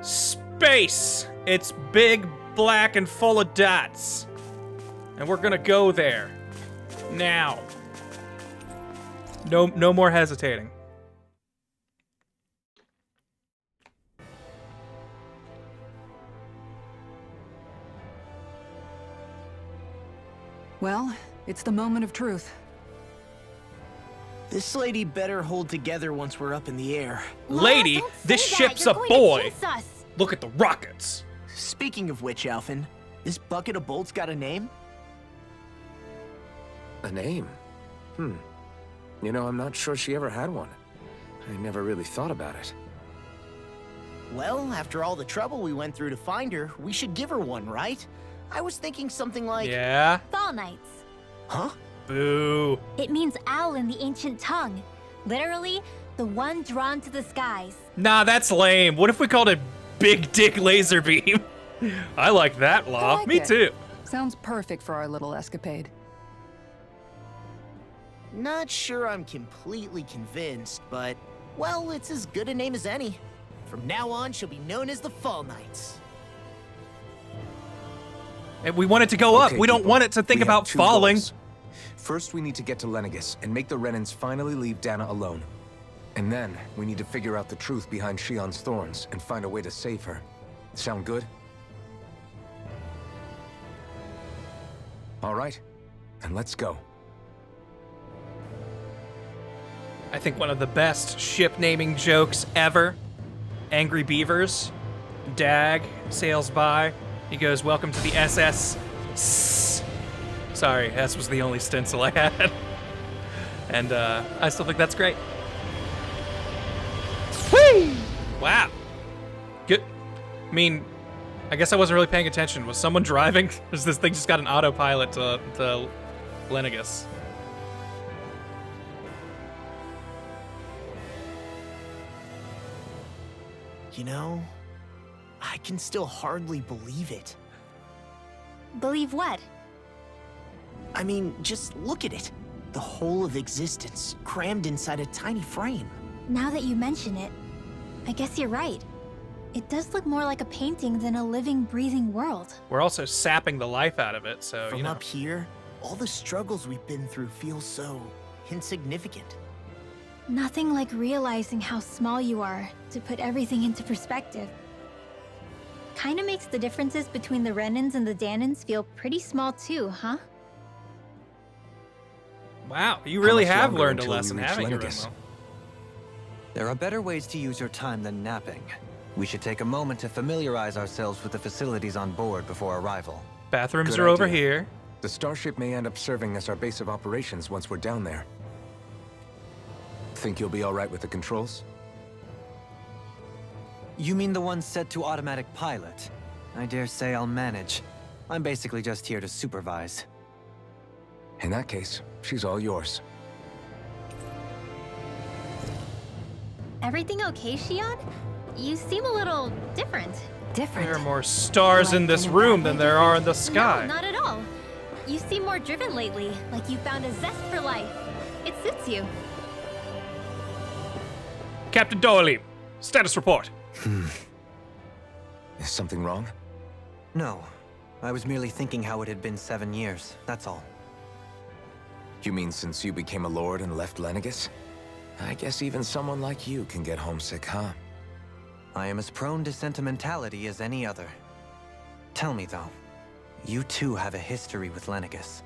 Space! It's big, black, and full of dots. And we're gonna go there. Now. No more hesitating. Well, it's the moment of truth. This lady better hold together once we're up in the air. Lady, Don't say this that. ship's You're a going boy. to jinx us. Look at the rockets. Speaking of which, Alphen, this bucket of bolts got a name? A name? You know, I'm not sure she ever had one. I never really thought about it. Well, after all the trouble we went through to find her, we should give her one, right? I was thinking something like... Yeah? Fall Knights. Huh? Boo. It means owl in the ancient tongue. Literally, the one drawn to the skies. Nah, that's lame. What if we called it Big Dick Laser Beam? I like that, Law. I like Me it. too. Sounds perfect for our little escapade. Not sure I'm completely convinced, but, well, it's as good a name as any. From now on, she'll be known as the Fall Knights. And we want it to go up. Okay, We don't people, want it to think we have about 2 falling. goals. First, we need to get to Lenegis and make the Renans finally leave Dana alone. And then, we need to figure out the truth behind Shion's thorns and find a way to save her. Sound good? All right, and let's go. I think one of the best ship naming jokes ever. Angry Beavers. Dag sails by. He goes, "Welcome to the SS." Sorry, S was the only stencil I had. And I still think that's great. Whee! Wow. Good. I mean, I guess I wasn't really paying attention. Was someone driving? Or this thing just got an autopilot to Lenegis? You know, I can still hardly believe it. Believe what? I mean, just look at it. The whole of existence crammed inside a tiny frame. Now that you mention it, I guess you're right. It does look more like a painting than a living, breathing world. We're also sapping the life out of it, so, From you know. up here, all the struggles we've been through feel so insignificant. Nothing like realizing how small you are to put everything into perspective. Kinda makes the differences between the Renans and the Danans feel pretty small too, huh? Wow, you really much have longer learned a until we lesson, reach haven't you, Lenegis? Rinmo? There are better ways to use your time than napping. We should take a moment to familiarize ourselves with the facilities on board before arrival. Bathrooms Good are over idea. here. The starship may end up serving as our base of operations once we're down there. Think you'll be all right with the controls? You mean the one set to automatic pilot? I dare say I'll manage. I'm basically just here to supervise. In that case, she's all yours. Everything okay, Shion? You seem a little different. Different. There are more stars in this room than there are in the sky. No, not at all. You seem more driven lately, like you found a zest for life. It suits you. Captain Doily, status report. Is something wrong? No. I was merely thinking how it had been 7 years, that's all. You mean since you became a lord and left Lenegis? I guess even someone like you can get homesick, huh? I am as prone to sentimentality as any other. Tell me though, you too have a history with Lenegis.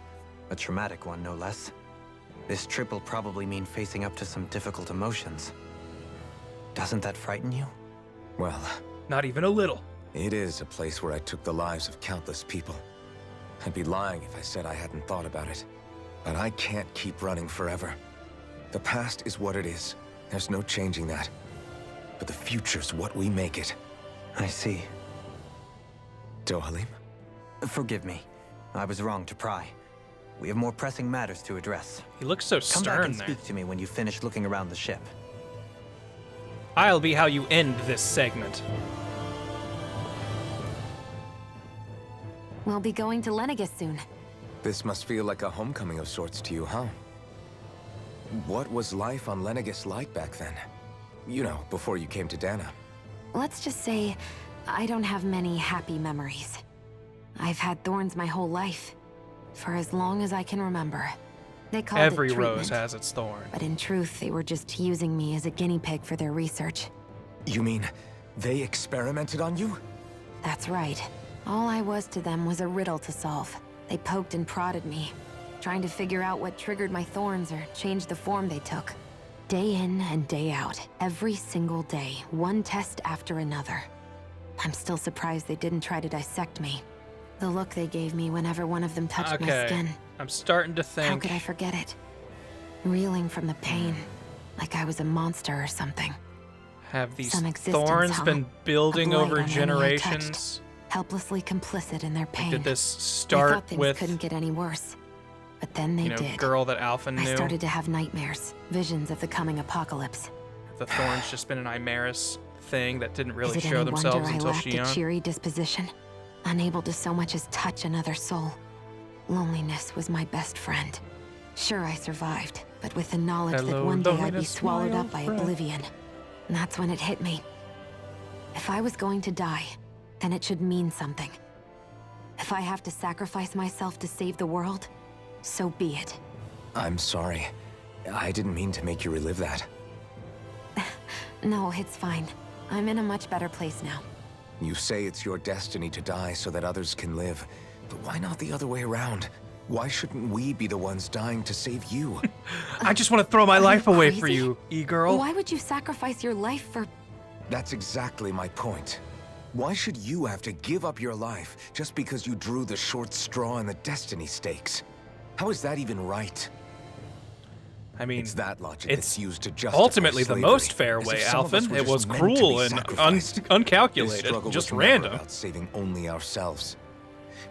A traumatic one, no less. This trip will probably mean facing up to some difficult emotions. Doesn't that frighten you? Well, Not even a little. it is a place where I took the lives of countless people. I'd be lying if I said I hadn't thought about it. But I can't keep running forever. The past is what it is. There's no changing that. But the future's what we make it. I see. Dohalim? Forgive me. I was wrong to pry. We have more pressing matters to address. He looks so Come back stern and there. speak to me when you finish looking around the ship. I'll be how you end this segment. We'll be going to Lenegis soon. This must feel like a homecoming of sorts to you, huh? What was life on Lenegis like back then? You know, before you came to Dana. Let's just say I don't have many happy memories. I've had thorns my whole life, for as long as I can remember. They called Every it treatment, rose has its thorn. but in truth, they were just using me as a guinea pig for their research. You mean they experimented on you? That's right. All I was to them was a riddle to solve. They poked and prodded me, trying to figure out what triggered my thorns or changed the form they took. Day in and day out, every single day, one test after another. I'm still surprised they didn't try to dissect me. The look they gave me whenever one of them touched my skin. I'm starting to think. How could I forget it? Reeling from the pain, like I was a monster or something. Have these Some existence thorns hung, been building a blight over on many I generations? Helplessly complicit in their pain. Did this I start thought things with, couldn't get any worse. But then they you know, did. girl that Alpha knew? I started to have nightmares, visions of the coming apocalypse. The thorns just been an Imaris thing that didn't really Is it show any themselves wonder I until lacked a Shion? cheery disposition, unable to so much as touch another soul? Loneliness was my best friend. Sure, I survived, but with the knowledge that Hello, one day I'd be loneliness, swallowed my up old by friend. oblivion. And that's when it hit me. If I was going to die, then it should mean something. If I have to sacrifice myself to save the world, so be it. I'm sorry. I didn't mean to make you relive that. No, it's fine. I'm in a much better place now. You say it's your destiny to die so that others can live. But why not the other way around? Why shouldn't we be the ones dying to save you? I just want to throw my Are life you away for crazy? you, e-girl. Why would you sacrifice your life for... That's exactly my point. Why should you have to give up your life just because you drew the short straw in the destiny stakes? How is that even right? I mean, It's that logic it's that's used to justify ultimately the slavery, most fair as way, if some of us Alphen. were It just was meant to be cruel and sacrificed. This uncalculated, struggle just was never random. about saving only ourselves.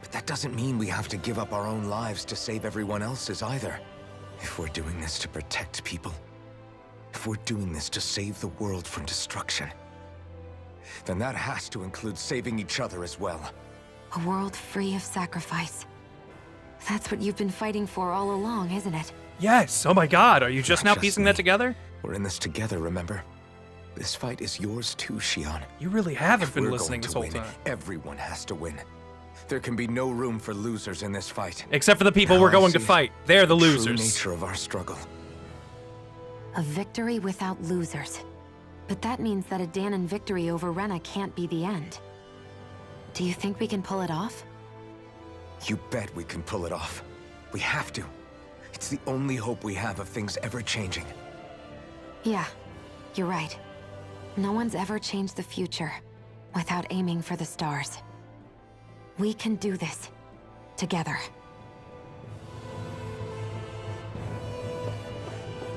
But that doesn't mean we have to give up our own lives to save everyone else's either. If we're doing this to protect people, if we're doing this to save the world from destruction, then that has to include saving each other as well. A world free of sacrifice. That's what you've been fighting for all along, isn't it? Yes. Oh my God. Are you just Not now just piecing that me. together? We're in this together, remember? This fight is yours too, Shion. You really haven't If been we're listening going this to whole win, time. everyone has to win. There can be no room for losers in this fight. Except for the people Now we're I going to see fight. They're the True losers. nature of our struggle. A victory without losers. But that means that a Danon victory over Rena can't be the end. Do you think we can pull it off? You bet we can pull it off. We have to. It's the only hope we have of things ever changing. Yeah, you're right. No one's ever changed the future without aiming for the stars. We can do this. Together.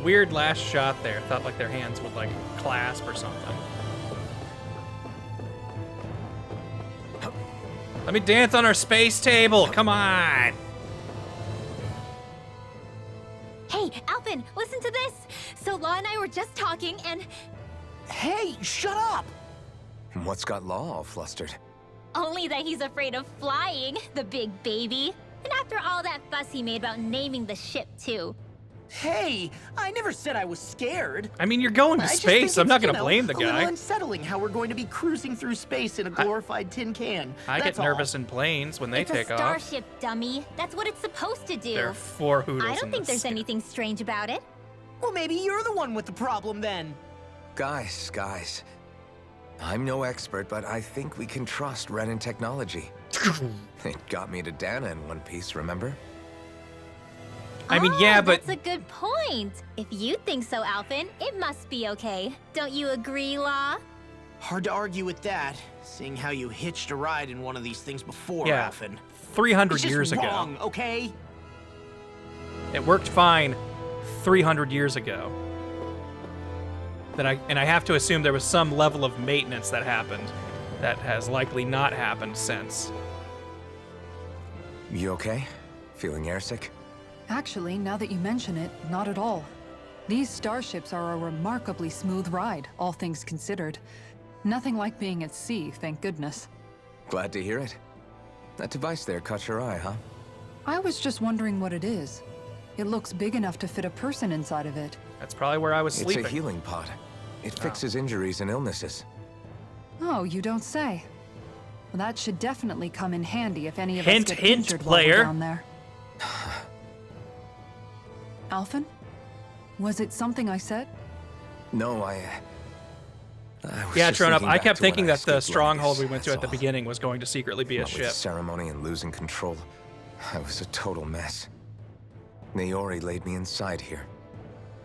Weird last shot there. Thought like their hands would like clasp or something. Let me dance on our space table. Come on. Hey, Alphen, listen to this! So Law and I were just talking, and Hey, shut up! What's got Law all flustered? only that he's afraid of flying, the big baby. And after all that fuss he made about naming the ship, too. Hey, I never said I was scared. I mean, you're going to I just think space. I'm not it's, going to blame the A little guy. unsettling how we're going to be cruising through space in a glorified tin can. I get That's all. nervous in planes when they It's take a off. starship, dummy. That's what it's supposed to do. There are 4 hoodles I don't in think this. there's anything strange about it. Well, maybe you're the one with the problem then. Guys. I'm no expert, but I think we can trust Renan technology. It got me to Dana in one piece, remember? I mean, yeah, but That's a good point. If you think so, Alphen, it must be okay. Don't you agree, Law? Hard to argue with that, seeing how you hitched a ride in one of these things before, Yeah. Alphen. 300 It's just years wrong, ago. okay? It worked fine 300 years ago. Then I have to assume there was some level of maintenance that happened that has likely not happened since. You okay? Feeling airsick? Actually, now that you mention it, not at all. These starships are a remarkably smooth ride, all things considered. Nothing like being at sea, thank goodness. Glad to hear it. That device there caught your eye, huh? I was just wondering what it is. It looks big enough to fit a person inside of it. That's probably where I was It's sleeping. a healing pod. It fixes injuries and illnesses. Oh, you don't say. Well, that should definitely come in handy if any of Hint, us get hint, injured while we're player. down there. Alphen? Was it something I said? No, I was Yeah, just Tronop, thinking I back kept to when thinking I that the escaped stronghold we Lennigus, went to at the that's all. beginning was going to secretly be a What with the ship. ceremony and losing control, I was a total mess. Naori laid me inside here.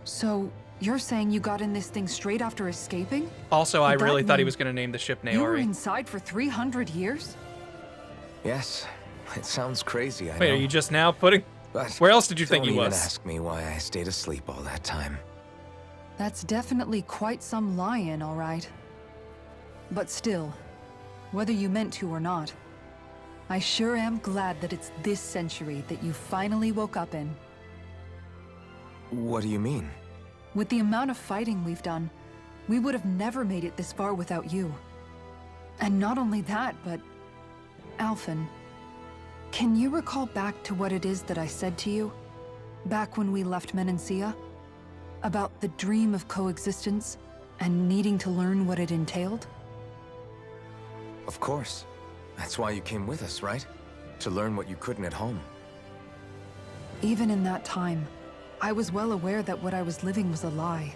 So, you're saying you got in this thing straight after escaping? Also, I Would that really thought he mean was going to name the ship You were Naori. inside for 300 years? Yes, it sounds crazy, I Wait, know. are you just now putting... But Where else did you think don't he even was? ask me why I stayed asleep all that time. That's definitely quite some lie-in, all right. But still, whether you meant to or not, I sure am glad that it's this century that you finally woke up in. What do you mean? With the amount of fighting we've done, we would have never made it this far without you. And not only that, but... Alphen, can you recall back to what it is that I said to you? Back when we left Menancia? About the dream of coexistence and needing to learn what it entailed? Of course. That's why you came with us, right? To learn what you couldn't at home. Even in that time, I was well aware that what I was living was a lie.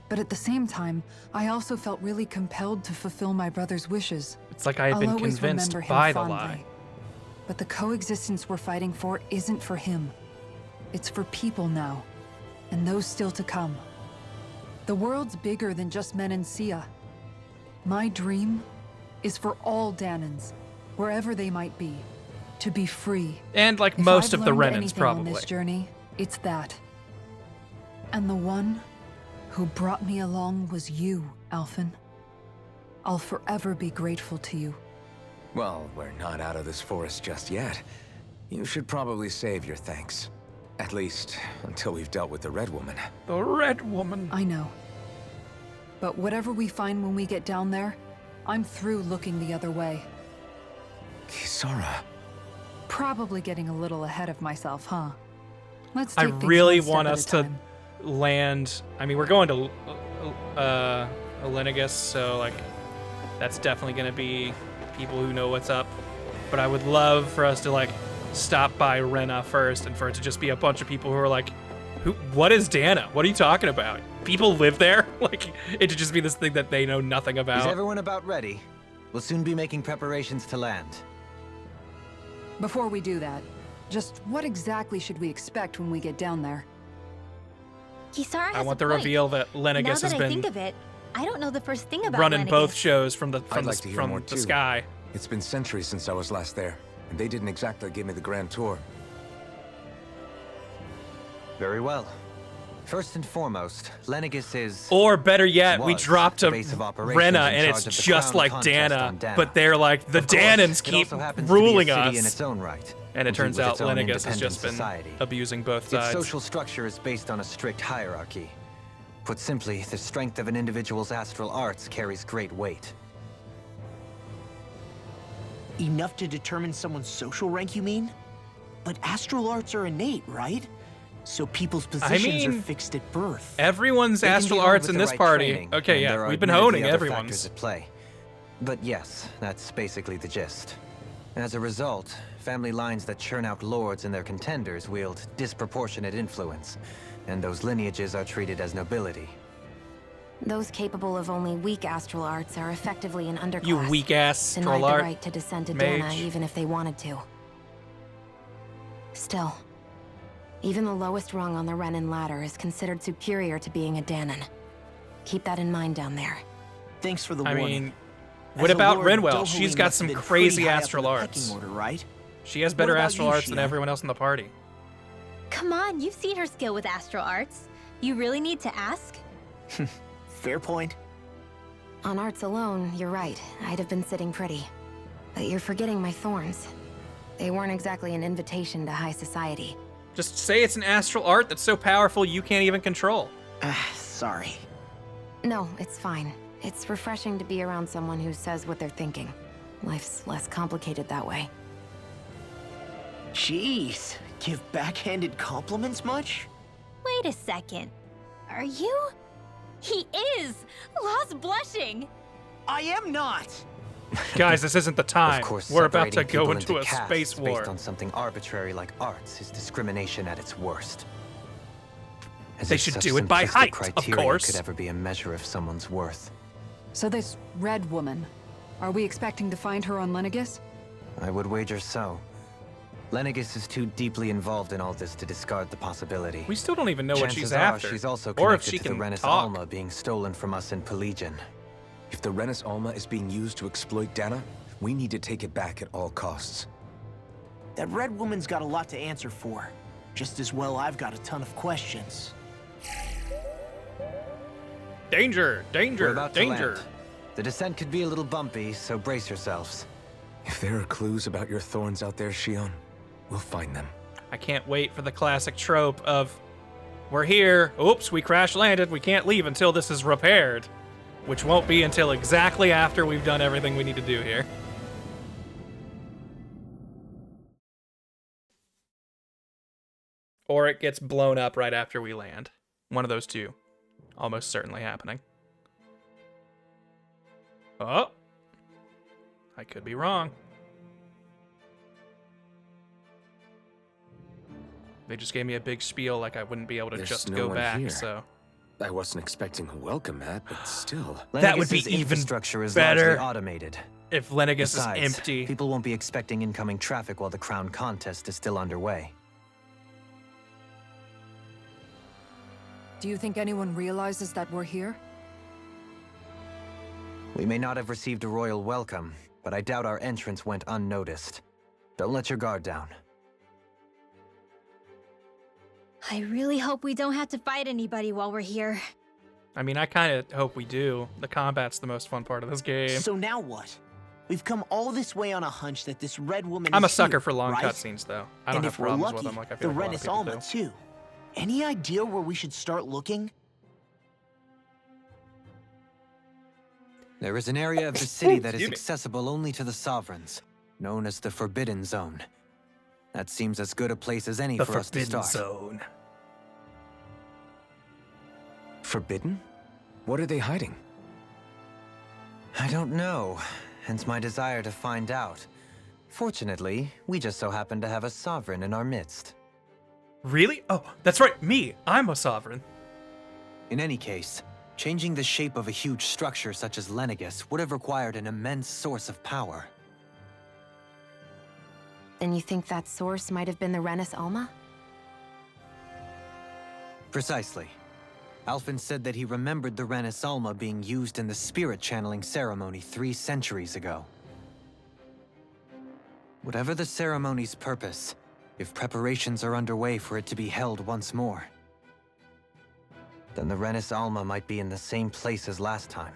But at the same time, I also felt really compelled to fulfill my brother's wishes. It's like I had I'll been always convinced remember him by the fondly. lie. But the coexistence we're fighting for isn't for him. It's for people now, and those still to come. The world's bigger than just Menancia. My dream is for all Danans, wherever they might be, to be free. And like If most I've of the learned Renans, anything on probably. this journey, it's that. And the one who brought me along was you, Alphen. I'll forever be grateful to you. Well, we're not out of this forest just yet. You should probably save your thanks. At least, until we've dealt with the Red Woman. The Red Woman. I know. But whatever we find when we get down there, I'm through looking the other way. Kisara. Probably getting a little ahead of myself, huh? Let's I take things really one step want at us a to time. land... I mean, we're going to Lennigus, so like that's definitely going to be people who know what's up. But I would love for us to like stop by Rena first, and for it to just be a bunch of people who are like, what is Dana? What are you talking about? People live there? Like, it should just be this thing that they know nothing Is about. everyone about ready? We'll soon be making preparations to land. Before we do that, just what exactly should we expect when we get down there? Kisara has I want a the point. reveal that Now Lennigus that has I been think of it, I don't know the first thing about running both Lennigus. shows from I'd like to hear more the too. sky. It's been centuries since I was last there, and they didn't exactly give me the grand tour. Very well. First and foremost, Lennigus is... Or better yet, we was drop the to base of operations Rena in and charge it's of the just crown like contest Dana, on Dana. but they're like, the Of course, Danans it keep also happens to be a ruling city us. in its own right, And it complete turns with out its own Lennigus has independent just been society. abusing both Its sides. social structure is based on a strict hierarchy. Put simply, the strength of an individual's astral arts carries great weight. Enough to determine someone's social rank, you mean? But astral arts are innate, right? So people's positions are mean, fixed at birth. Everyone's They can be astral honed arts with in the this right party. training, Okay, and yeah, there are we've been admittedly honing other everyone's. factors at play. But yes, that's basically the gist. As a result, family lines that churn out lords and their contenders wield disproportionate influence, and those lineages are treated as nobility. Those capable of only weak astral arts are effectively an underclass. You weak ass Denied troll the art. right to descend to mage. Dana even if they wanted to. Still, even the lowest rung on the Renan ladder is considered superior to being a Danan. Keep that in mind down there. Thanks for the I warning. mean, As what a about lord, Rinwell? Dohalim She's got must some have been crazy pretty high up in astral the arts. pecking order, right? She has better What about astral you, arts than Shia? everyone else in the party. Come on, you've seen her skill with astral arts. You really need to ask? Fair point. On arts alone, you're right. I'd have been sitting pretty. But you're forgetting my thorns. They weren't exactly an invitation to high society. Just say it's an astral art that's so powerful you can't even control. Sorry. No, it's fine. It's refreshing to be around someone who says what they're thinking. Life's less complicated that way. Jeez, give backhanded compliments much? Wait a second. Are you? He is! Lost blushing! I am not! Guys, this isn't the time. Of course, We're about to separating go people into a castes space war. based on something arbitrary like arts is discrimination at its worst. As They if should such do it by simplistic height, of criteria course. could ever be a measure of someone's worth. So this red woman, are we expecting to find her on Lenegis? I would wager so. Lenegis is too deeply involved in all this to discard the possibility. We still don't even know what Chances she's are after. she's also or if connected she to the can Renis talk. Alma being stolen from us in Pelegion. If the Renis Alma is being used to exploit Dana, we need to take it back at all costs. That red woman's got a lot to answer for. Just as well I've got a ton of questions. Danger! We're Danger! about to Danger! land. The descent could be a little bumpy, so brace yourselves. If there are clues about your thorns out there, Shion, we'll find them. I can't wait for the classic trope of, we're here, oops, we crash landed, we can't leave until this is repaired. Which won't be until exactly after we've done everything we need to do here. Or it gets blown up right after we land. One of those two. Almost certainly happening. Oh! I could be wrong. They just gave me a big spiel like I wouldn't be able to There's just no go one back, here. so... I wasn't expecting a welcome mat, but still. That would be Lenegis' even infrastructure is better. largely automated. If Lenegis Besides, is empty... people won't be expecting incoming traffic while the crown contest is still underway. Do you think anyone realizes that we're here? We may not have received a royal welcome, but I doubt our entrance went unnoticed. Don't let your guard down. I really hope we don't have to fight anybody while we're here. I mean, I kind of hope we do. The combat's the most fun part of this game. So now what? We've come all this way on a hunch that this red woman I'm a is sucker here, for long right? cutscenes, though. I don't And have if we're problems lucky, with them like I the feel like a lot of Renis people Alma do. too. Any idea where we should start looking? There is an area of the city that is Excuse me. accessible only to the sovereigns, known as the Forbidden Zone. That seems as good a place as any The for us to Forbidden start. Zone. Forbidden? What are they hiding? I don't know, hence my desire to find out. Fortunately, we just so happen to have a sovereign in our midst. Really? Oh, that's right, me. I'm a sovereign. In any case, changing the shape of a huge structure such as Lenegis would have required an immense source of power. And you think that source might have been the Renis Alma? Precisely. Alphen said that he remembered the Renis Alma being used in the spirit channeling ceremony 3 centuries ago. Whatever the ceremony's purpose, if preparations are underway for it to be held once more, then the Renis Alma might be in the same place as last time,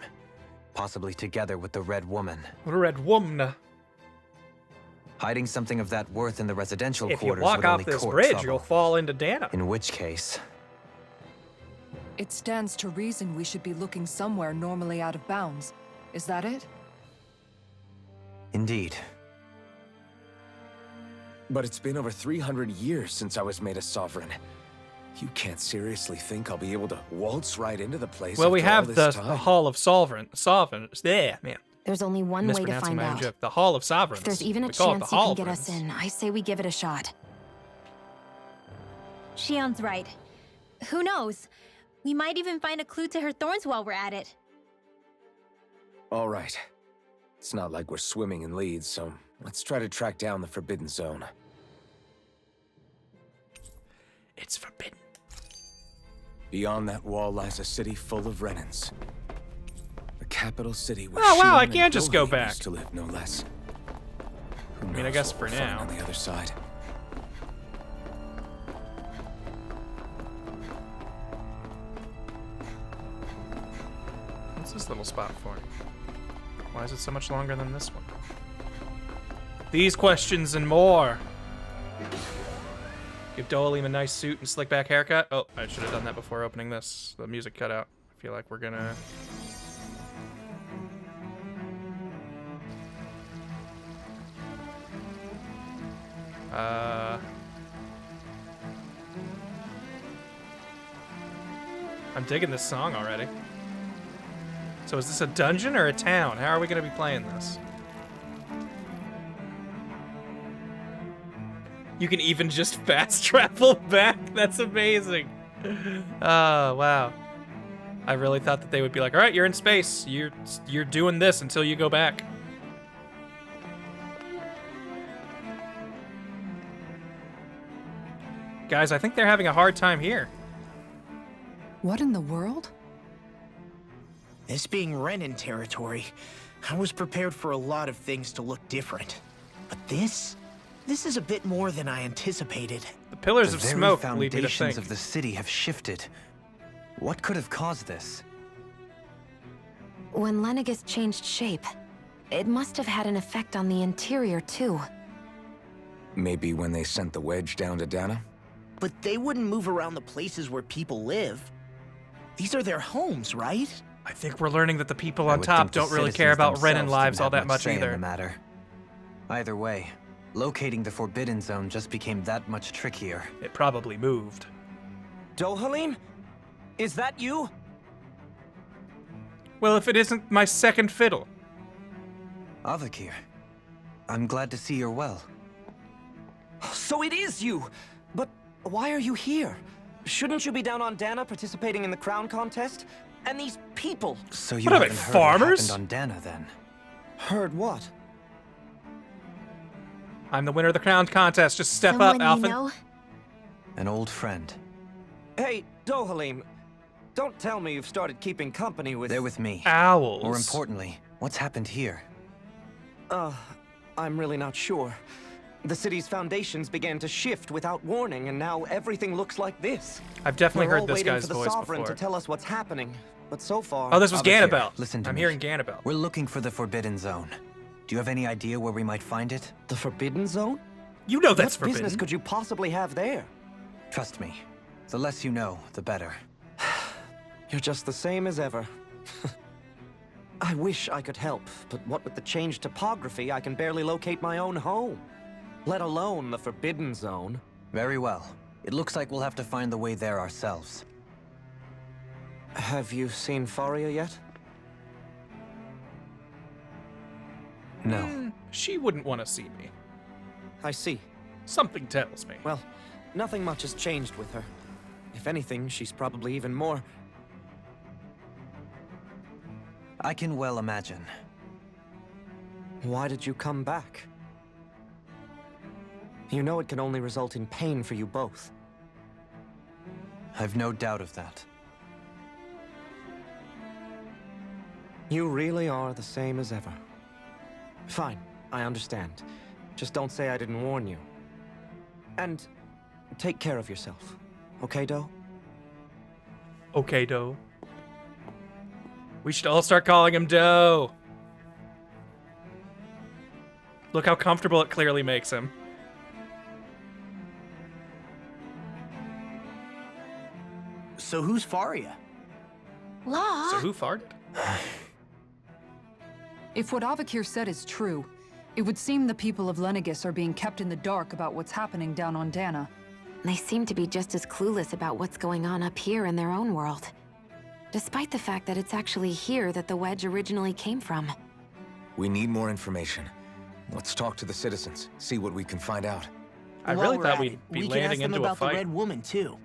possibly together with the Red Woman. Red Woman. Hiding something of that worth in the residential If you quarters walk would off only this court bridge, trouble. you'll fall into Dana. In which case, It stands to reason we should be looking somewhere normally out of bounds. Is that it? indeed. But it's been over 300 years since I was made a sovereign. You can't seriously think I'll be able to waltz right into the place Well, we after all have this the time? Hall of Sovereigns. Yeah, man. There's only one way to Mispronouncing find my own out. joke. The Hall of Sovereigns. If there's even a We call it chance the you Hall can get of us Friends. in, I say we give it a shot. Shion's right. Who knows? We might even find a clue to her thorns while we're at it. All right. It's not like we're swimming in leads, so let's try to track down the Forbidden Zone. It's forbidden. Beyond that wall lies a city full of Renans. The capital city where Oh, wow, Shion I and can't just go Dohei back. used to live, no less. Who mean, I knows guess what for we'll find now. on the other side. What's this little spot for? Why is it so much longer than this one? These questions and more. Give Dolim a nice suit and slick back haircut. Oh, I should have done that before opening this. The music cut out. I feel like we're gonna... I'm digging this song already. So is this a dungeon or a town? How are we gonna be playing this? You can even just fast travel back. That's amazing. Oh, wow. I really thought that they would be like, all right, you're in space. You're doing this until you go back. Guys, I think they're having a hard time here. What in the world? This being Renan territory, I was prepared for a lot of things to look different. But this is a bit more than I anticipated. The pillars The of very smoke lead me to foundations think. of the city have shifted. What could have caused this? When Lenegis changed shape, it must have had an effect on the interior too. Maybe when they sent the wedge down to Dana? But they wouldn't move around the places where people live. These are their homes, right? I think we're learning that the people I on would top think the don't really citizens care about Renan themselves lives didn't all have that much say in either. the matter. Either way, locating the Forbidden Zone just became that much trickier. It probably moved. Dohalim? Is that you? Well, if it isn't my second fiddle. Avakir, I'm glad to see you're well. So it is you! But why are you here? Shouldn't you be down on Dana participating in the crown contest? And these people? So you What are they, haven't heard farmers? what happened on Dana then? Heard what? I'm the winner of the crown contest. Just step Someone up, Alphen. you know? An old friend. Hey, Dohalim, don't tell me you've started keeping company with... They're with me. Owls. More importantly, what's happened here? I'm really not sure. The city's foundations began to shift without warning, and now everything looks like this. I've definitely We're all heard this waiting guy's for the voice Sovereign before. to tell us what's happening, but so far... Oh, this was Avakir, Ganabel. listen to I'm me. hearing Ganabel. We're looking for the Forbidden Zone. Do you have any idea where we might find it? The Forbidden Zone? You know that's what forbidden. business could you possibly have there? Trust me. The less you know, the better. You're just the same as ever. I wish I could help, but what with the changed topography, I can barely locate my own home. Let alone the Forbidden Zone. Very well. It looks like we'll have to find the way there ourselves. Have you seen Faria yet? No. She wouldn't want to see me. I see. Something tells me. Well, nothing much has changed with her. If anything, she's probably even more... I can well imagine. Why did you come back? You know it can only result in pain for you both. I've no doubt of that. You really are the same as ever. Fine, I understand. Just don't say I didn't warn you. And take care of yourself. Okay, Doe? Okay, Doe. We should all start calling him Doe. Look how comfortable it clearly makes him. So who's Faria? Law? So who farted? If what Avakir said is true, it would seem the people of Lenegis are being kept in the dark about what's happening down on Dana. They seem to be just as clueless about what's going on up here in their own world. Despite the fact that it's actually here that the wedge originally came from. We need more information. Let's talk to the citizens, see what we can find out. I While really we're thought at we'd it, be we can ask landing them into a about the fight. Red Woman, too.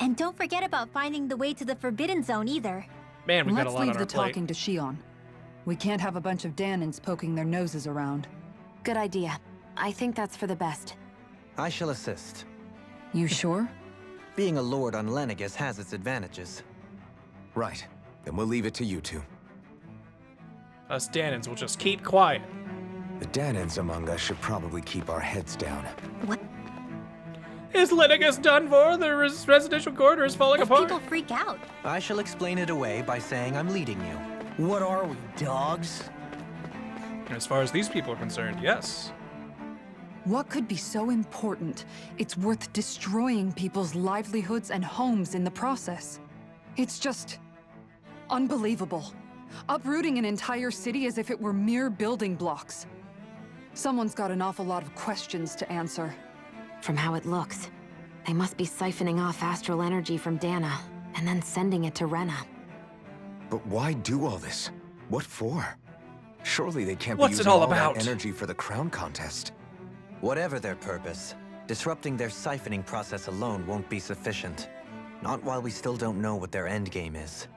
And don't forget about finding the way to the Forbidden Zone either. Man, we've got a Let's lot leave on the our plate. talking to Shion. We can't have a bunch of Danans poking their noses around. Good idea. I think that's for the best. I shall assist. You sure? Being a lord on Lenegis has its advantages. Right. Then we'll leave it to you two. Us Danans will just keep quiet. The Danans among us should probably keep our heads down. What Is Lenegis done for? The residential corridor is falling if apart. people freak out? I shall explain it away by saying I'm leading you. What are we, dogs? As far as these people are concerned, yes. What could be so important it's worth destroying people's livelihoods and homes in the process? It's just... unbelievable. Uprooting an entire city as if it were mere building blocks. Someone's got an awful lot of questions to answer. From how it looks, they must be siphoning off astral energy from Dana, and then sending it to Rena. But why do all this? What for? Surely they can't What's be it using all all about? that energy for the crown contest. Whatever their purpose, Disrupting their siphoning process alone won't be sufficient. Not while we still don't know what their endgame is.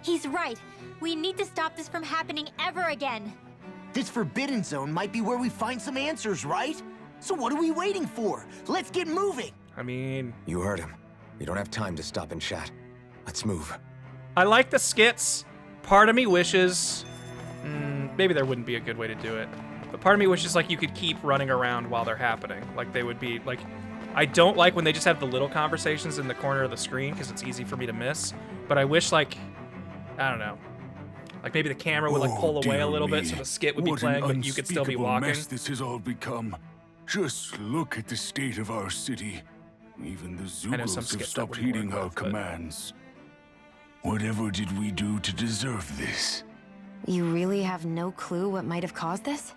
He's right. We need to stop this from happening ever again. This Forbidden Zone might be where we find some answers, right? So what are we waiting for? Let's get moving! I mean, You heard him. We don't have time to stop and chat. Let's move. I like the skits. Part of me wishes... maybe there wouldn't be a good way to do it. But part of me wishes, like, you could keep running around while they're happening. Like, they would be, like... I don't like when they just have the little conversations in the corner of the screen, because it's easy for me to miss. But I wish, like... I don't know. Like, maybe the camera would, like, pull away a little bit so the skit would be playing, but you could still be walking. Mess this has all become. Just look at the state of our city. Even the I know some Zugals have skits that stopped wouldn't heeding work our with, but- commands. Whatever did we do to deserve this? You really have no clue what might have caused this?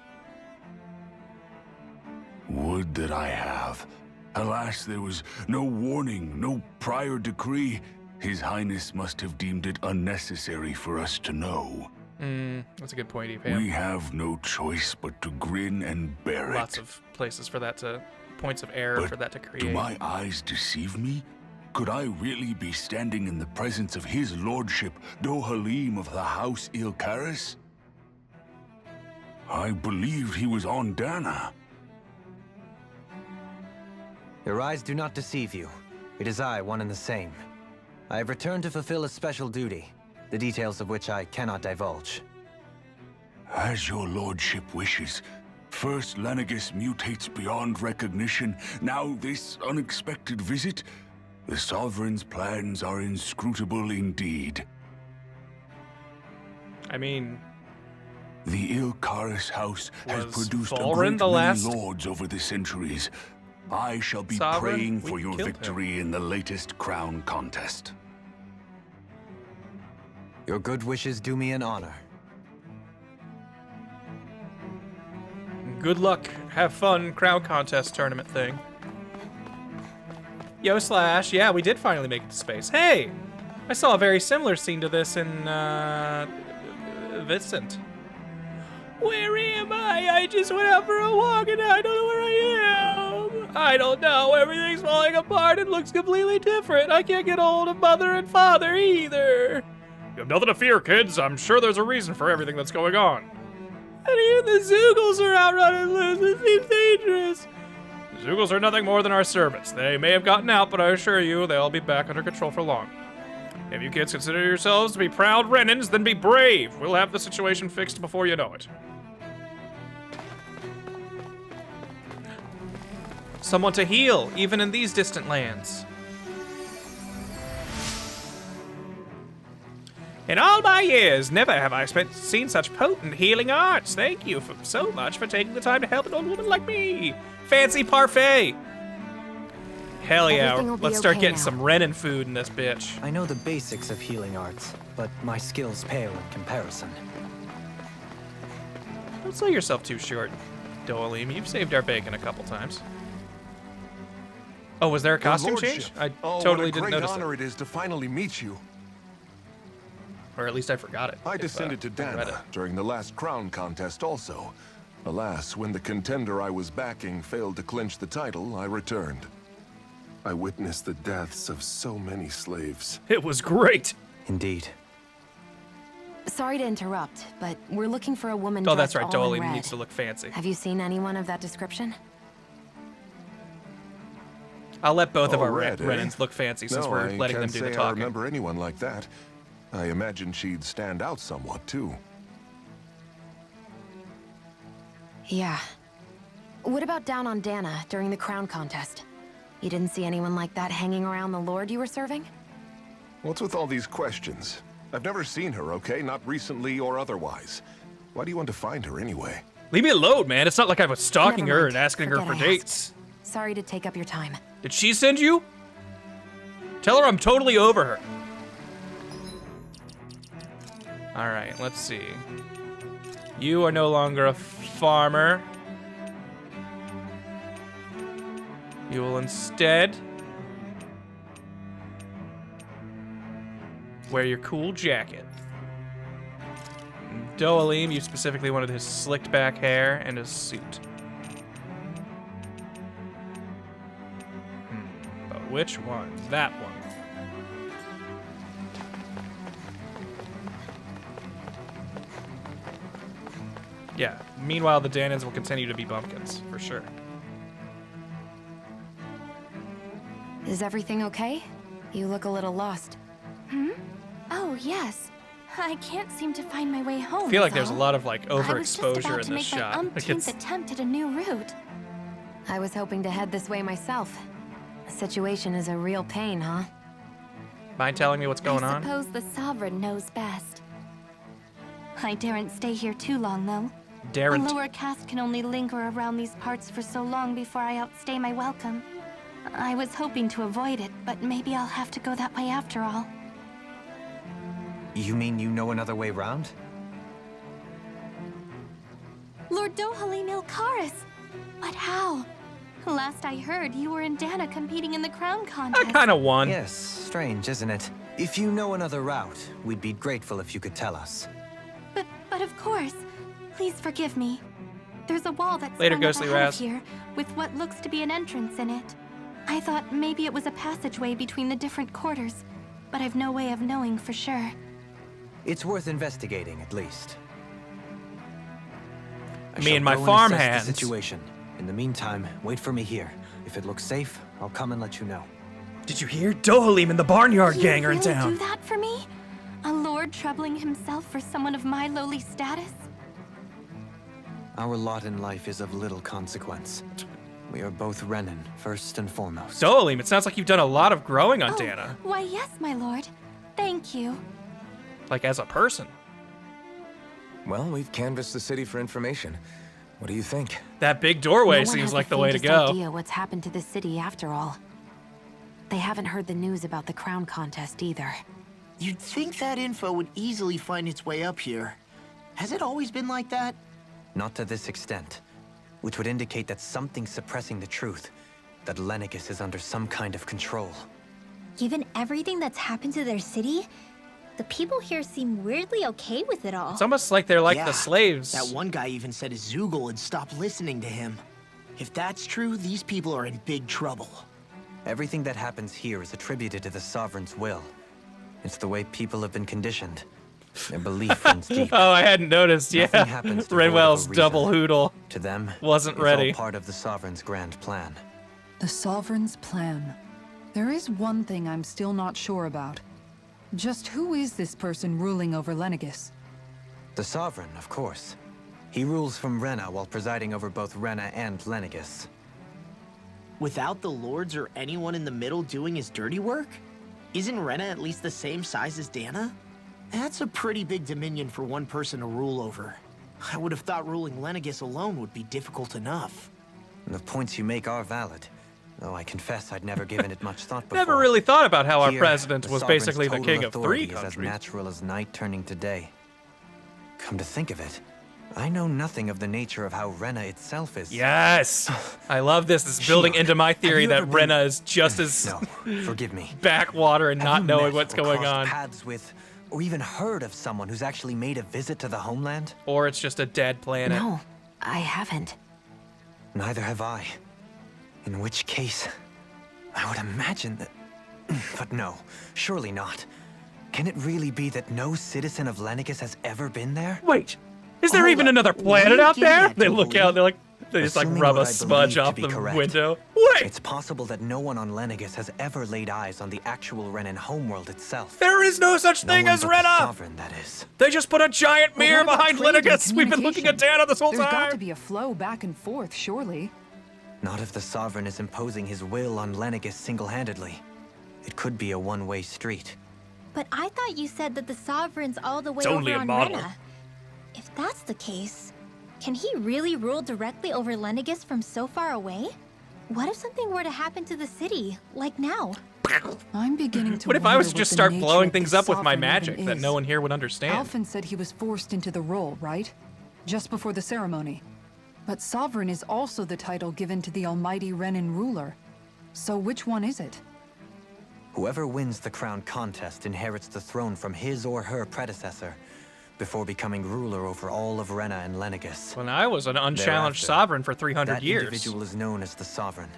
Would that I have. Alas, there was no warning, no prior decree. His Highness must have deemed it unnecessary for us to know. That's a good point, Epam. We have no choice but to grin and bear Lots it. of places for that to... points of error But for that to create. do my eyes deceive me? Could I really be standing in the presence of his lordship, Dohalim of the House Ilkaris? I believed he was on Dana. Your eyes do not deceive you. It is I, one and the same. I have returned to fulfill a special duty, the details of which I cannot divulge. As your lordship wishes. First, Lenegis mutates beyond recognition. Now, this unexpected visit. The Sovereign's plans are inscrutable indeed. I mean, The Ilkaris house has Was produced a Valrin great the many last lords over the centuries. I shall be sovereign? praying We for your killed him. victory in the latest crown contest. Your good wishes do me an honor. good luck, have fun, crown contest tournament thing. Yo, Slash, yeah, we did finally make it to space. Hey! I saw a very similar scene to this in, Vincent. Where am I? I just went out for a walk and I don't know where I am. I don't know. Everything's falling apart and looks completely different. I can't get a hold of Mother and Father either. You have nothing to fear, kids. I'm sure there's a reason for everything that's going on. And even the Zugals are out running loose. It seems dangerous. The Zugals are nothing more than our servants. They may have gotten out, but I assure you they'll be back under control for long. If you kids consider yourselves to be proud Renans, then be brave. We'll have the situation fixed before you know it. Someone to heal, even in these distant lands. In all my years, never have I seen such potent healing arts. Thank you so much for taking the time to help an old woman like me. Fancy parfait. Hell yeah, Everything will be let's start okay getting now. some Renin food in this bitch. I know the basics of healing arts, but my skills pale in comparison. Don't sell yourself too short, Doalim. You've saved our bacon a couple times. Oh, was there a costume change? I totally didn't notice What a great honor it. it is to finally meet you. Or at least I forgot it. I if, descended to I read it. Dana during the last crown contest also. Alas, when the contender I was backing failed to clinch the title, I returned. I witnessed the deaths of so many slaves. It was great. Indeed. Sorry to interrupt, but we're looking for a woman Oh, that's dressed right. all in Doalim red. needs to look fancy. Have you seen anyone of that description? I'll let both of Oh, our Red, eh? Renans look fancy since No, we're I letting them can't do say the I talking. remember anyone like that. I imagine she'd stand out somewhat, too. Yeah. What about down on Dana during the crown contest? You didn't see anyone like that hanging around the lord you were serving? What's with all these questions? I've never seen her, okay? Not recently or otherwise. Why do you want to find her anyway? Leave me alone, man. It's not like I was stalking Never her mind. and asking her for Forget I dates. Sorry to take up your time. Did she send you? Tell her I'm totally over her. All right, let's see. You are no longer a farmer. You will instead wear your cool jacket. Doalim, you specifically wanted his slicked back hair and his suit. Which one? That one. Yeah. Meanwhile, the Danans will continue to be bumpkins, for sure. Is everything okay? You look a little lost. Oh, yes. I can't seem to find my way home. I feel like is there's a all. lot of like I was just overexposure about in to this make shot. my Like, umpteenth it's- attempt at a new route. I was hoping to head this way myself. The situation is a real pain, huh? Mind telling me what's going I on? suppose the Sovereign knows best. I daren't stay here too long, though. Daren't. A lower caste can only linger around these parts for so long before I outstay my welcome. I was hoping to avoid it, but maybe I'll have to go that way after all. You mean you know another way round? Lord Dohalim Ilkaris! But how? Last I heard, you were in Dana competing in the crown I contest. kind of won. Yes, strange, isn't it? If you know another route, we'd be grateful if you could tell us. But of course. Please forgive me. There's a wall that's Later, sprung up Ghostly ahead of Raz. here, with what looks to be an entrance in it. I thought maybe it was a passageway between the different quarters, but I've no way of knowing for sure. It's worth investigating, at least. I Me shall and my go farm assess hands. the situation. In the meantime, wait for me here. If it looks safe, I'll come and let you know. Did you hear? Dohalim and the Barnyard You Gang are in really town. do that for me? A lord troubling himself for someone of my lowly status? Our lot in life is of little consequence. We are both Renan, first and foremost. Dohalim, it sounds like you've done a lot of growing on Oh, Dana. why yes, my lord. Thank you. Like, as a person. Well, we've canvassed the city for information. What do you think? That big doorway No one seems has like the the way to faintest go. idea what's happened to the city after all. They haven't heard the news about the crown contest either. You'd think that info would easily find its way up here. Has it always been like that? Not to this extent, which would indicate that something's suppressing the truth, that Lennigus is under some kind of control. Given everything that's happened to their city, the people here seem weirdly okay with it all. It's almost like they're like Yeah, the slaves. That one guy even said his Zoogle had stopped listening to him. If that's true, these people are in big trouble. Everything that happens here is attributed to the Sovereign's will. It's the way people have been conditioned. Their belief runs deep. Oh, I hadn't noticed. Nothing Yeah. happens devoid of a Renwell's reason. double hoodle. To them, Wasn't it's ready. all part of the Sovereign's grand plan. The Sovereign's plan. There is one thing I'm still not sure about. Just who is this person ruling over Lennigus? The Sovereign, of course. He rules from Rena while presiding over both Rena and Lennigus. Without the lords or anyone in the middle doing his dirty work? Isn't Rena at least the same size as Dana? That's a pretty big dominion for one person to rule over. I would have thought ruling Lennigus alone would be difficult enough. And the points you make are valid, though I confess I'd never given it much thought before. Never really thought about how our Here, president the was Sovereign's basically the total king of 3 authority is as countries. natural as night turning to day. Come to think of it, I know nothing of the nature of how Rena itself is. Yes! I love this. This is building Shiok, into my have theory you that ever been- Rena is just as No, forgive me. backwater and Have not you knowing met what's or going crossed on. paths with, or even heard of someone who's actually made a visit to the homeland? Or it's just a dead planet. No, I haven't. Neither have I. In which case, I would imagine that... But no, surely not. Can it really be that no citizen of Lennigus has ever been there? Wait, is there Hold even up. another What are planet you out getting there? at, They look Dohalim? out, they're like, they just like Assuming rub a what I smudge believe to off be the correct, window. Wait, It's possible that no one on Lennigus has ever laid eyes on the actual Renan homeworld itself. there is no such No thing one as but the Rena! Sovereign, that is. They just put a giant But mirror what about behind trade and Lennigus! We've been looking at communication? Dana this whole There's got time! to be a flow back and forth, surely. Not if the Sovereign is imposing his will on Lennigus single-handedly. It could be a one-way street. But I thought you said that the Sovereign's all the way only over a on model. Rena. If that's the case, can he really rule directly over Lennigus from so far away? What if something were to happen to the city, like now? I'm beginning to What if I was to wonder just what the start nature blowing of things this up with my Sovereign magic even that is. no one here would understand? Alphen said he was forced into the role, right? Just before the ceremony. But Sovereign is also the title given to the almighty Renan ruler. So which one is it? Whoever wins the crown contest inherits the throne from his or her predecessor, before becoming ruler over all of Rena and Lennigus. When I was an unchallenged Thereafter, sovereign for 300 That years. individual is known as the Sovereign.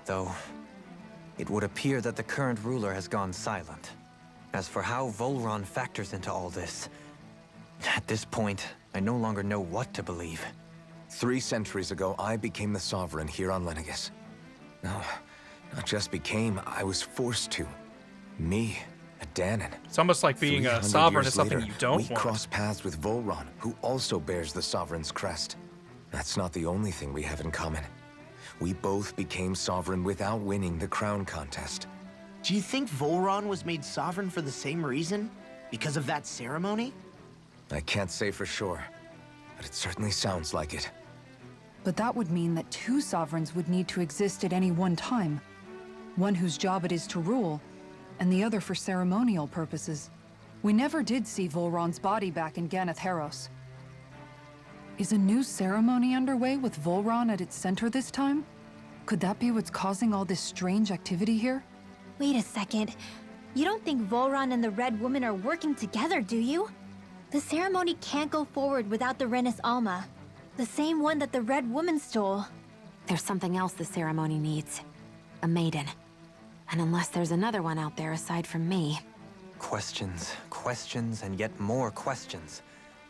Though, it would appear that the current ruler has gone silent. As for how Volron factors into all this, at this point, I no longer know what to believe. 3 centuries ago, I became the Sovereign here on Lenegis. No, not just became, I was forced to. Me, a Danon. It's almost like being a 300 sovereign years is something later, you don't we want. crossed paths with Volron, who also bears the Sovereign's crest. That's not the only thing we have in common. We both became Sovereign without winning the crown contest. Do you think Volron was made sovereign for the same reason? Because of that ceremony? I can't say for sure, but it certainly sounds like it. But that would mean that 2 sovereigns would need to exist at any one time. One whose job it is to rule, and the other for ceremonial purposes. We never did see Volron's body back in Ganeth Haros. Is a new ceremony underway with Volron at its center this time? Could that be what's causing all this strange activity here? Wait a second. You don't think Volron and the Red Woman are working together, do you? The ceremony can't go forward without the Renis Alma. The same one that the Red Woman stole. There's something else the ceremony needs. A maiden. And unless there's another one out there aside from me... Questions, questions, and yet more questions.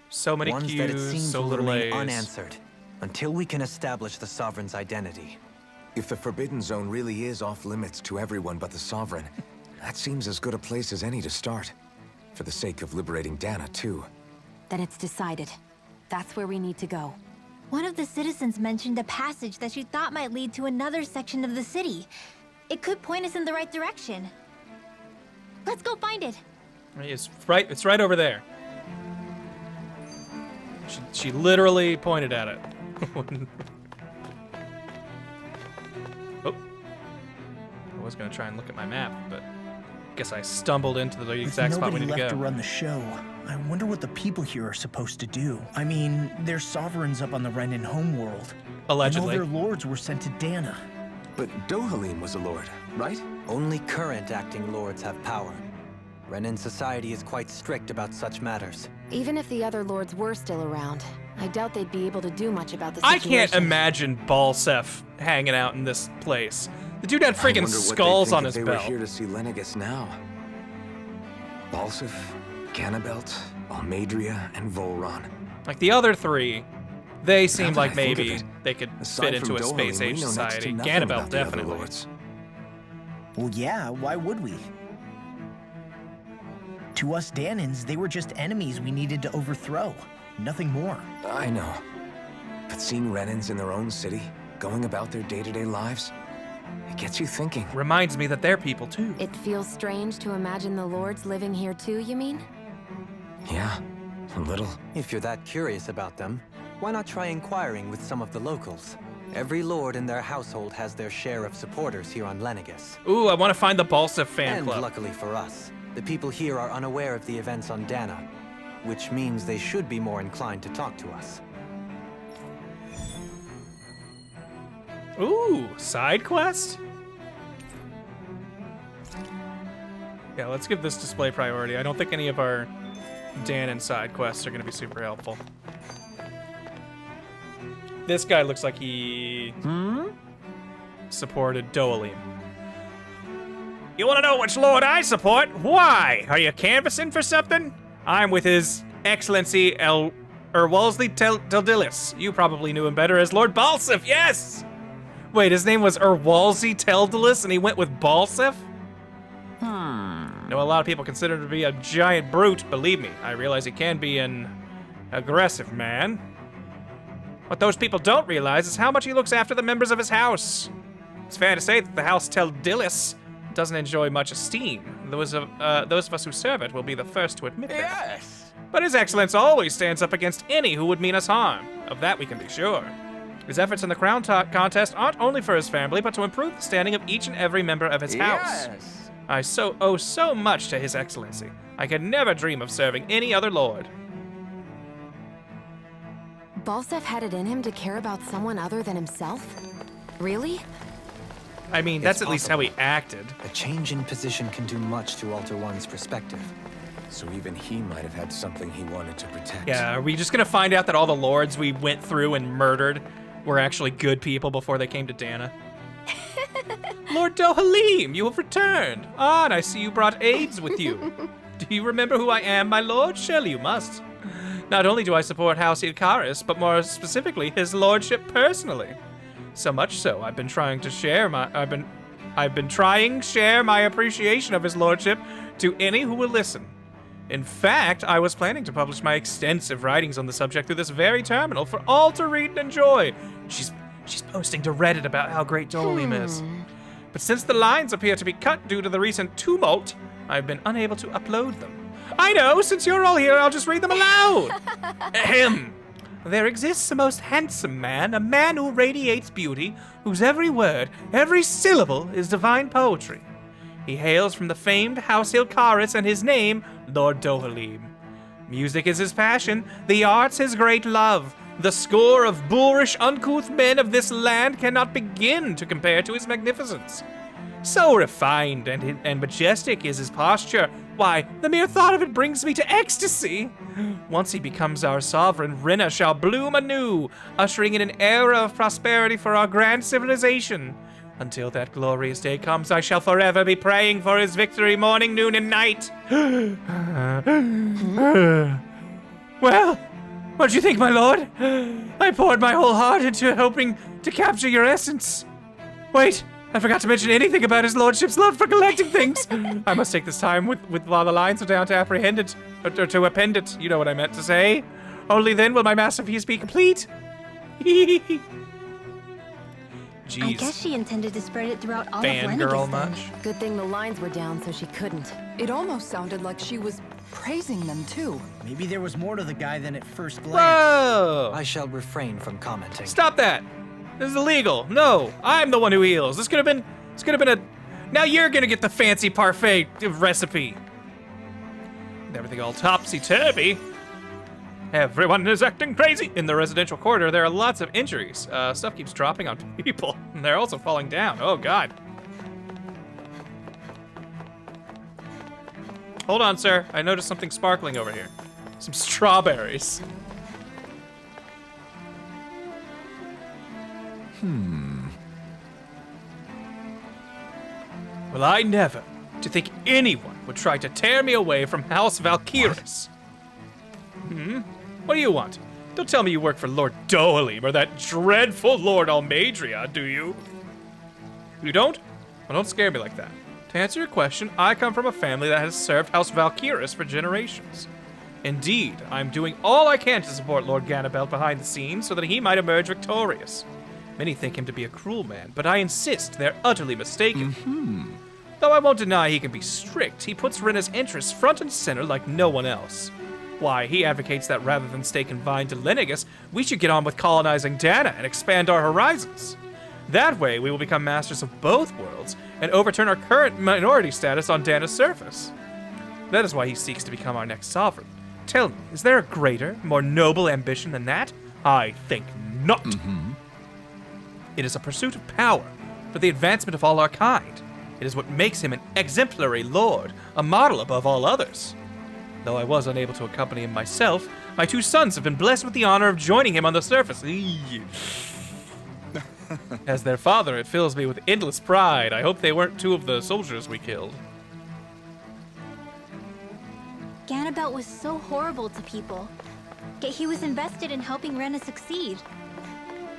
So many Ones that it Qs, seems so will little remain A's. unanswered until we can establish the Sovereign's identity. If the Forbidden Zone really is off limits to everyone but the Sovereign, that seems as good a place as any to start. For the sake of liberating Dana, too. Then it's decided. That's where we need to go. One of the citizens mentioned a passage that she thought might lead to another section of the city. It could point us in the right direction. Let's go find it. It's right over there. She literally pointed at it. Oh. I was gonna try and look at my map, but guess I stumbled into the exact spot we need to left go. to run the show, I wonder what the people here are supposed to do. I mean, they're sovereigns up on the Renin homeworld. Allegedly. And all their lords were sent to Dana. But Dohalim was a lord, right? Only current acting lords have power. Renin society is quite strict about such matters. Even if the other lords were still around, I doubt they'd be able to do much about the I situation. can't imagine Balsef hanging out in this place. The dude had I freaking wonder what skulls they'd think on if his they belt. were here to see Lenegis now. Balsif, Ganabelt, Almadria, and Volron. Like the other 3, they seemed Now that like I think of maybe it, they could aside fit into from a Dohalim, space we age know next to society. nothing Ganabelt about the other definitely. lords. Well, yeah, why would we? To us Danans, they were just enemies we needed to overthrow. Nothing more. I know. But seeing Renins in their own city, going about their day-to-day lives, it gets you thinking. Reminds me that they're people too. It feels strange to imagine the lords living here too, you mean? Yeah, a little. If you're that curious about them, why not try inquiring with some of the locals? Every lord in their household has their share of supporters here on Lenegis. Ooh, I want to find the Balsef fan And club. luckily for us, the people here are unaware of the events on Dana, which means they should be more inclined to talk to us. Ooh, side quest? Yeah, let's give this display priority. I don't think any of our Dan and side quests are going to be super helpful. This guy looks like he supported Dohalim. You want to know which lord I support? Why? Are you canvassing for something? I'm with His Excellency Erwalsley Teldilis. You probably knew him better as Lord Balsef, yes! Wait, his name was Erwalsley Teldilis and he went with Balsef? No, a lot of people consider him to be a giant brute. Believe me, I realize he can be an aggressive man. What those people don't realize is how much he looks after the members of his house. It's fair to say that the House Teldilis doesn't enjoy much esteem. Those of us who serve it will be the first to admit that. Yes! But His Excellence always stands up against any who would mean us harm. Of that we can be sure. His efforts in the crown contest aren't only for his family, but to improve the standing of each and every member of his house. Yes! I owe so much to His Excellency. I could never dream of serving any other lord. Balsef had it in him to care about someone other than himself? Really? I mean, that's at least how he acted. A change in position can do much to alter one's perspective. So even he might have had something he wanted to protect. Yeah, are we just gonna find out that all the lords we went through and murdered were actually good people before they came to Dana? Lord Dohalim, you have returned. Ah, and I see you brought aides with you. Do you remember who I am, my lord? Surely you must. Not only do I support House Ilkaris, but more specifically, his lordship personally. So much so, I've been trying to share my appreciation of his lordship to any who will listen. In fact, I was planning to publish my extensive writings on the subject through this very terminal for all to read and enjoy. She's posting to Reddit about how great Dohalim is. But since the lines appear to be cut due to the recent tumult, I've been unable to upload them. I know, since you're all here, I'll just read them aloud. Ahem. There exists a most handsome man, a man who radiates beauty, whose every word, every syllable is divine poetry. He hails from the famed House Ilkaris, and his name, Lord Dohalim. Music is his passion, the arts his great love. The score of boorish, uncouth men of this land cannot begin to compare to his magnificence. So refined and majestic is his posture, why, the mere thought of it brings me to ecstasy. Once he becomes our sovereign, Rinna shall bloom anew, ushering in an era of prosperity for our grand civilization. Until that glorious day comes, I shall forever be praying for his victory morning, noon, and night. Well, what do you think, my lord? I poured my whole heart into hoping to capture your essence. Wait, I forgot to mention anything about his lordship's love for collecting things. I must take this time with while the lines are down to apprehend it, or to append it. You know what I meant to say. Only then will my masterpiece be complete. Jeez. I guess she intended to spread it throughout all of Fangirl Lenegis much? Good thing the lines were down so she couldn't. It almost sounded like she was praising them too. Maybe there was more to the guy than at first glance. Whoa! I shall refrain from commenting. Stop that! This is illegal. No, I'm the one who heals. This could have been a. Now you're gonna get the fancy parfait recipe. Everything all topsy-turvy. Everyone is acting crazy. In the residential corridor, there are lots of injuries. Stuff keeps dropping on people. And they're also falling down. Oh, God. Hold on, sir. I noticed something sparkling over here. Some strawberries. Well, I never to think anyone would try to tear me away from House Valkyris. What do you want? Don't tell me you work for Lord Dohalim or that dreadful Lord Almadria, do you? You don't? Well, don't scare me like that. To answer your question, I come from a family that has served House Valkyris for generations. Indeed, I'm doing all I can to support Lord Ganabelt behind the scenes so that he might emerge victorious. Many think him to be a cruel man, but I insist they're utterly mistaken. Though I won't deny he can be strict, he puts Rinna's interests front and center like no one else. Why, he advocates that rather than stay confined to Lenegis, we should get on with colonizing Dana and expand our horizons. That way, we will become masters of both worlds and overturn our current minority status on Dana's surface. That is why he seeks to become our next sovereign. Tell me, is there a greater, more noble ambition than that? I think not. It is a pursuit of power for the advancement of all our kind. It is what makes him an exemplary lord, a model above all others. Though I was unable to accompany him myself, my two sons have been blessed with the honor of joining him on the surface. As their father, it fills me with endless pride. I hope they weren't two of the soldiers we killed. Ganabelt was so horrible to people, yet he was invested in helping Renna succeed.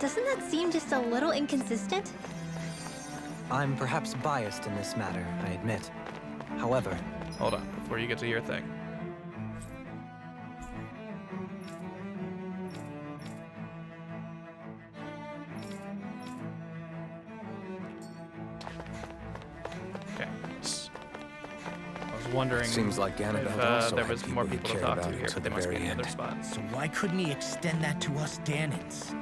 Doesn't that seem just a little inconsistent? I'm perhaps biased in this matter, I admit. However... Hold on, before you get to your thing. Okay. I was wondering Seems like Ganabelt also there had was more people to cared talk about to it here, to but they the must be very in other end. spots. So why couldn't he extend that to us Danans?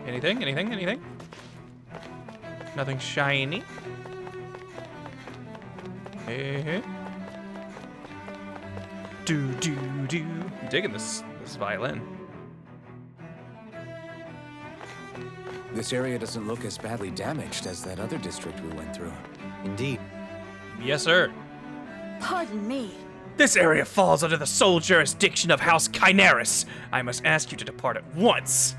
Anything? Anything? Anything? Nothing shiny? Hey. Do do do. I'm digging this violin. This area doesn't look as badly damaged as that other district we went through. Indeed. Yes, sir. Pardon me. This area falls under the sole jurisdiction of House Kynaris. I must ask you to depart at once.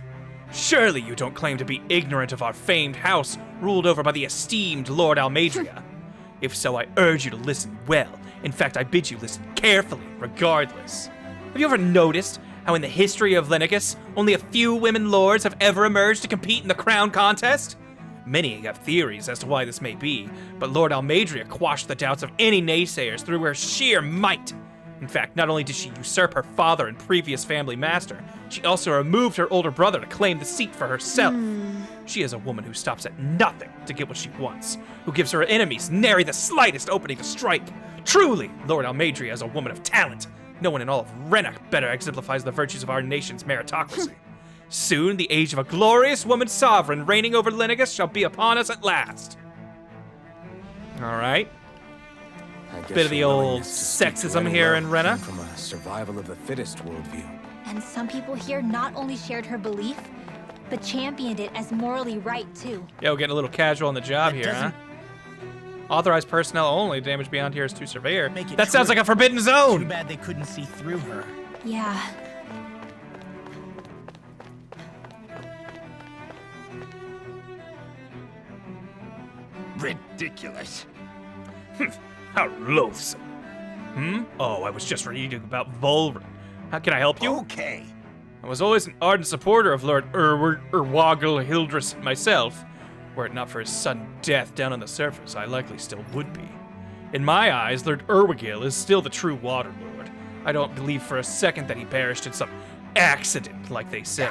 Surely you don't claim to be ignorant of our famed house, ruled over by the esteemed Lord Almadria. If so, I urge you to listen well. In fact, I bid you listen carefully, regardless. Have you ever noticed how in the history of Lenicus, only a few women lords have ever emerged to compete in the crown contest? Many have theories as to why this may be, but Lord Almadria quashed the doubts of any naysayers through her sheer might. In fact, not only did she usurp her father and previous family master, she also removed her older brother to claim the seat for herself. She is a woman who stops at nothing to get what she wants, who gives her enemies nary the slightest opening to strike. Truly, Lord Almadria is a woman of talent. No one in all of Renna better exemplifies the virtues of our nation's meritocracy. Soon, the age of a glorious woman sovereign reigning over Lenicus shall be upon us at last. All right. Bit of the old sexism here in Renna. From a survival of the fittest worldview. And some people here not only shared her belief, but championed it as morally right, too. Yo, getting a little casual on the job here, huh? Authorized personnel only. Damage beyond here is too severe. That sounds like a forbidden zone. Too bad they couldn't see through her. Yeah. Ridiculous. How loathsome. Oh, I was just reading about Volrin. How can I help you? Okay. I was always an ardent supporter of Lord Urwagel Hildress myself. Were it not for his sudden death down on the surface, I likely still would be. In my eyes, Lord Urwagil is still the true Water Lord. I don't believe for a second that he perished in some accident, like they say.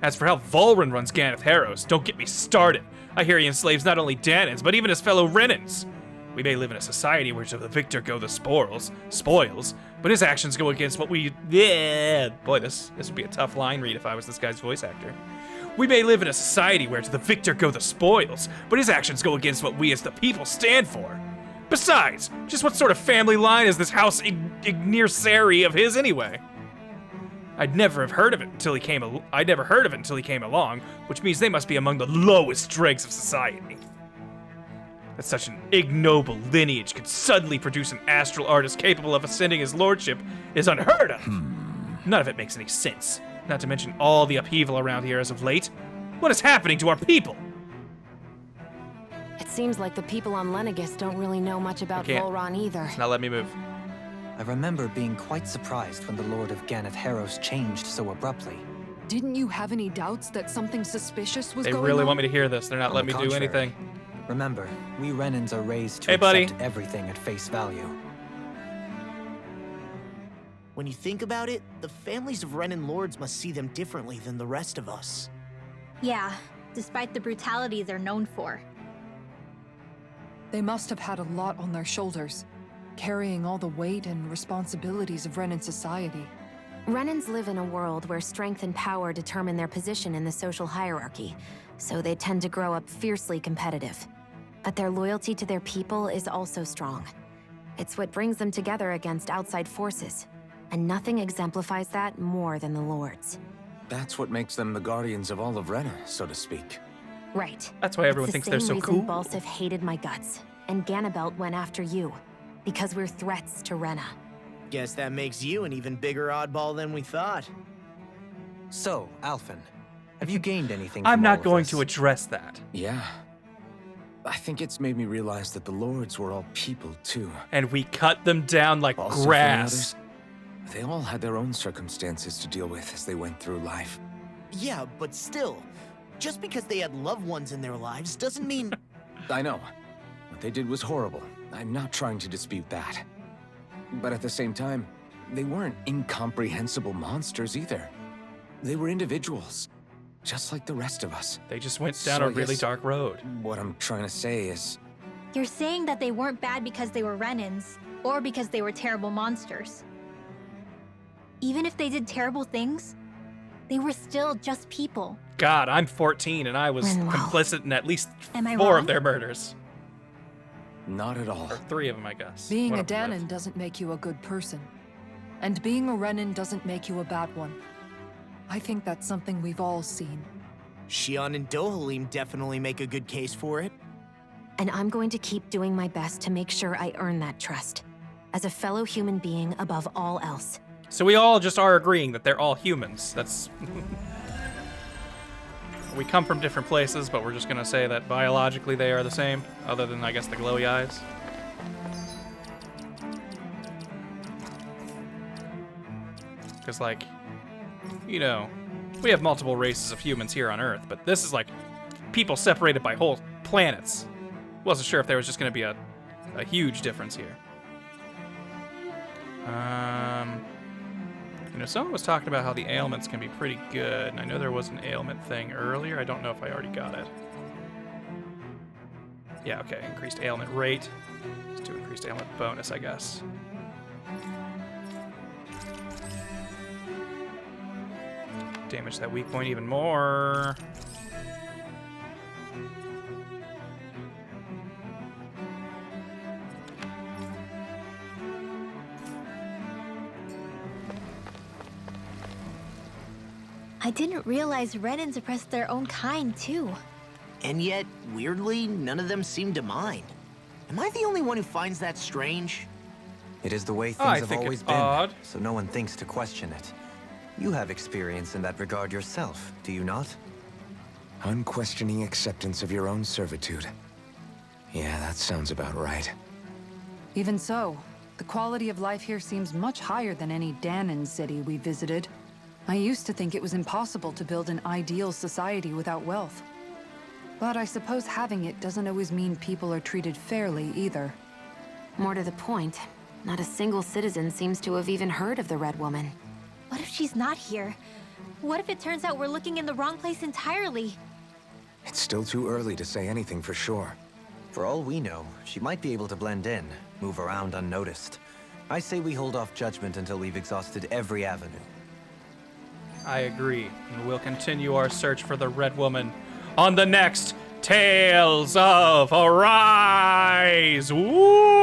As for how Volrin runs Ganeth Harrows, don't get me started. I hear he enslaves not only Danans, but even his fellow Renans. We may live in a society where to the victor go the spoils, but his actions go against what we... Yeah, boy, this would be a tough line read if I was this guy's voice actor. We may live in a society where to the victor go the spoils, but his actions go against what we as the people stand for. Besides, just what sort of family line is this House Ignirsari of his anyway? I'd never heard of it until he came along, which means they must be among the lowest dregs of society. That such an ignoble lineage could suddenly produce an astral artist capable of ascending his lordship is unheard of. None of it makes any sense, not to mention all the upheaval around here as of late. What is happening to our people? It seems like the people on Lenegis don't really know much about Volron either. Now let me move. I remember being quite surprised when the Lord of Ganeth Harrows changed so abruptly. Didn't you have any doubts that something suspicious was They going on? really want me to hear this. They're not letting me do anything. Remember, we Renans are raised to Hey, buddy. accept everything at face value. When you think about it, the families of Renan lords must see them differently than the rest of us. Yeah, despite the brutality they're known for. They must have had a lot on their shoulders, carrying all the weight and responsibilities of Renan society. Renans live in a world where strength and power determine their position in the social hierarchy, so they tend to grow up fiercely competitive. But their loyalty to their people is also strong. It's what brings them together against outside forces, and nothing exemplifies that more than the Lords. That's what makes them the guardians of all of Renna, so to speak. Right. That's why everyone thinks they're so cool. It's the same reason Balsif hated my guts, and Ganabelt went after you, because we're threats to Renna. Guess that makes you an even bigger oddball than we thought. So, Alphen, have you gained anything I'm from all not of going this? to address that. Yeah. I think it's made me realize that the lords were all people, too. And we cut them down like Also, for the grass. others, they all had their own circumstances to deal with as they went through life. Yeah, but still, just because they had loved ones in their lives doesn't mean... I know. What they did was horrible. I'm not trying to dispute that. But at the same time, they weren't incomprehensible monsters either. They were individuals, just like the rest of us. They just went down So a I really guess dark road. What I'm trying to say is, You're saying that they weren't bad because they were Renans, or because they were terrible monsters. Even if they did terrible things, they were still just people. God, I'm 14 and I was Rinwell. complicit in at least Am I 4 wrong? of their murders. not at all. Or 3 of them, I guess. Being One a of them Danon lived. doesn't make you a good person. And being a Renan doesn't make you a bad one. I think that's something we've all seen. Shion and Dohalim definitely make a good case for it. And I'm going to keep doing my best to make sure I earn that trust, as a fellow human being above all else. So we all just are agreeing that they're all humans. That's... We come from different places, but we're just gonna say that biologically they are the same, other than, I guess, the glowy eyes. Because, like, you know, we have multiple races of humans here on Earth, but this is like people separated by whole planets. Wasn't sure if there was just gonna be a huge difference here. You know, someone was talking about how the ailments can be pretty good, and I know there was an ailment thing earlier. I don't know if I already got it. Yeah, okay, increased ailment rate. Let's do increased ailment bonus, I guess. Damage that weak point even more. I didn't realize Renans oppressed their own kind, too. And yet, weirdly, none of them seem to mind. Am I the only one who finds that strange? It is the way things I have think always it's been, odd. so no one thinks to question it. You have experience in that regard yourself, do you not? Unquestioning acceptance of your own servitude. Yeah, that sounds about right. Even so, the quality of life here seems much higher than any Danon city we visited. I used to think it was impossible to build an ideal society without wealth. But I suppose having it doesn't always mean people are treated fairly either. More to the point, not a single citizen seems to have even heard of the Red Woman. What if she's not here? What if it turns out we're looking in the wrong place entirely? It's still too early to say anything for sure. For all we know, she might be able to blend in, move around unnoticed. I say we hold off judgment until we've exhausted every avenue. I agree, and we'll continue our search for the Red Woman on the next Tales of Arise! Woo!